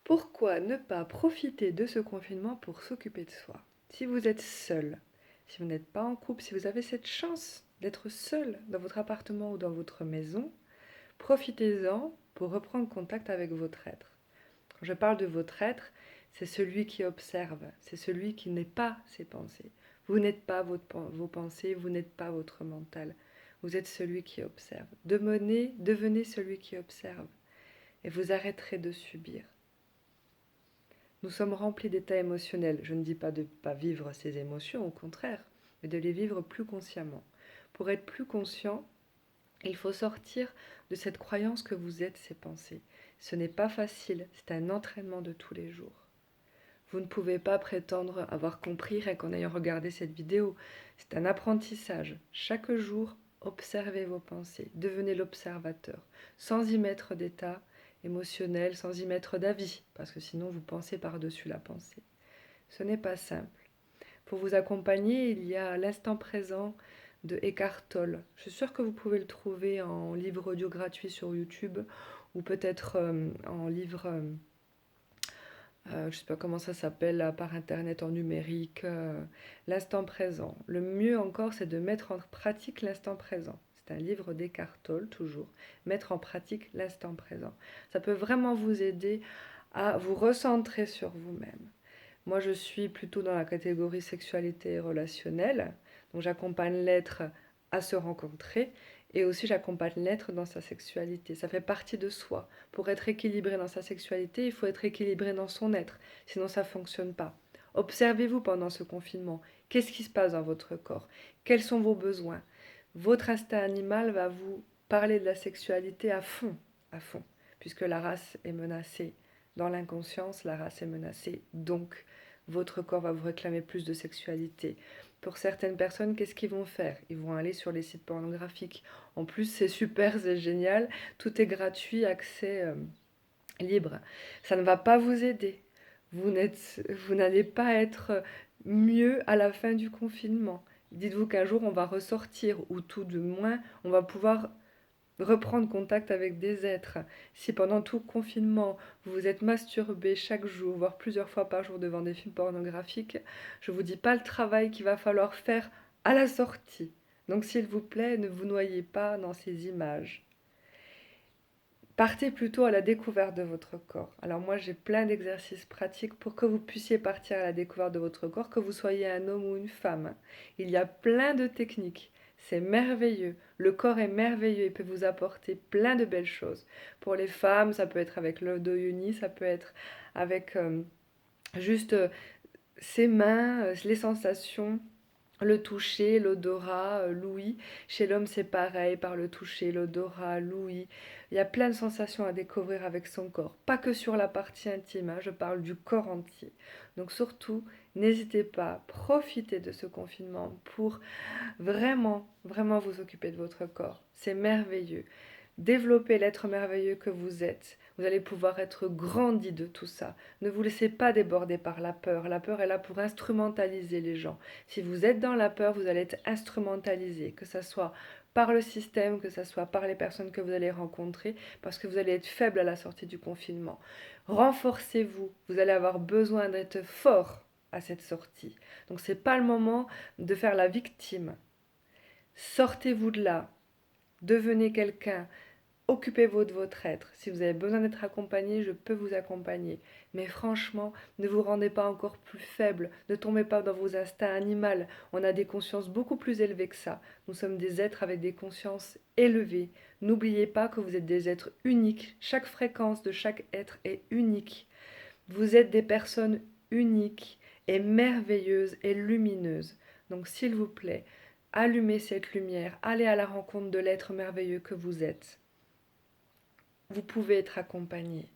Pourquoi ne pas profiter de ce confinement pour s'occuper de soi? Si vous êtes seul, si vous n'êtes pas en couple, si vous avez cette chance d'être seul dans votre appartement ou dans votre maison, profitez-en pour reprendre contact avec votre être. Quand je parle de votre être, c'est celui qui observe, c'est celui qui n'est pas ses pensées. Vous n'êtes pas vos pensées, vous n'êtes pas votre mental. Vous êtes celui qui observe. Devenez celui qui observe et vous arrêterez de subir. Nous sommes remplis d'états émotionnels. Je ne dis pas de ne pas vivre ces émotions, au contraire, mais de les vivre plus consciemment. Pour être plus conscient, il faut sortir de cette croyance que vous êtes ces pensées. Ce n'est pas facile, c'est un entraînement de tous les jours. Vous ne pouvez pas prétendre avoir compris rien qu'en ayant regardé cette vidéo. C'est un apprentissage. Chaque jour, observez vos pensées, devenez l'observateur, sans y mettre d'état émotionnel, sans y mettre d'avis, parce que sinon vous pensez par-dessus la pensée. Ce n'est pas simple. Pour vous accompagner, il y a l'instant présent de Eckhart Tolle. Je suis sûre que vous pouvez le trouver en livre audio gratuit sur YouTube ou peut-être en livre, je ne sais pas comment ça s'appelle là, par internet en numérique, l'instant présent. Le mieux encore, c'est de mettre en pratique l'instant présent. C'est un livre d'Eckhart Tolle, toujours. Mettre en pratique l'instant présent. Ça peut vraiment vous aider à vous recentrer sur vous-même. Moi, je suis plutôt dans la catégorie sexualité et relationnelle. Donc, j'accompagne l'être à se rencontrer et aussi j'accompagne l'être dans sa sexualité. Ça fait partie de soi. Pour être équilibré dans sa sexualité, il faut être équilibré dans son être. Sinon, ça ne fonctionne pas. Observez-vous pendant ce confinement. Qu'est-ce qui se passe dans votre corps? Quels sont vos besoins? Votre instinct animal va vous parler de la sexualité à fond, puisque la race est menacée. Dans l'inconscience, la race est menacée. Donc, votre corps va vous réclamer plus de sexualité. Pour certaines personnes, qu'est-ce qu'ils vont faire? Ils vont aller sur les sites pornographiques. En plus, c'est super, c'est génial. Tout est gratuit, accès libre. Ça ne va pas vous aider. Vous n'allez pas être mieux à la fin du confinement. Dites-vous qu'un jour, on va ressortir, ou tout de moins, on va pouvoir reprendre contact avec des êtres. Si pendant tout confinement, vous vous êtes masturbé chaque jour, voire plusieurs fois par jour devant des films pornographiques, je ne vous dis pas le travail qu'il va falloir faire à la sortie. Donc s'il vous plaît, ne vous noyez pas dans ces images. Partez plutôt à la découverte de votre corps. Alors moi j'ai plein d'exercices pratiques pour que vous puissiez partir à la découverte de votre corps, que vous soyez un homme ou une femme. Il y a plein de techniques. C'est merveilleux. Le corps est merveilleux. Il peut vous apporter plein de belles choses. Pour les femmes, ça peut être avec l'odoyoni, ça peut être avec juste ses mains, les sensations, le toucher, l'odorat, l'ouïe. Chez l'homme, c'est pareil, par le toucher, l'odorat, l'ouïe. Il y a plein de sensations à découvrir avec son corps. Pas que sur la partie intime, hein, je parle du corps entier. Donc surtout, n'hésitez pas, profitez de ce confinement pour vraiment, vraiment vous occuper de votre corps. C'est merveilleux. Développez l'être merveilleux que vous êtes. Vous allez pouvoir être grandi de tout ça. Ne vous laissez pas déborder par la peur. La peur est là pour instrumentaliser les gens. Si vous êtes dans la peur, vous allez être instrumentalisé, que ce soit par le système, que ce soit par les personnes que vous allez rencontrer, parce que vous allez être faible à la sortie du confinement. Renforcez-vous. Vous allez avoir besoin d'être fort à cette sortie. Donc c'est pas le moment de faire la victime. Sortez-vous de là. Devenez quelqu'un. Occupez-vous de votre être. Si vous avez besoin d'être accompagné, je peux vous accompagner. Mais franchement, ne vous rendez pas encore plus faible. Ne tombez pas dans vos instincts animaux. On a des consciences beaucoup plus élevées que ça. Nous sommes des êtres avec des consciences élevées. N'oubliez pas que vous êtes des êtres uniques. Chaque fréquence de chaque être est unique. Vous êtes des personnes uniques et merveilleuses et lumineuses. Donc s'il vous plaît, allumez cette lumière. Allez à la rencontre de l'être merveilleux que vous êtes. Vous pouvez être accompagné.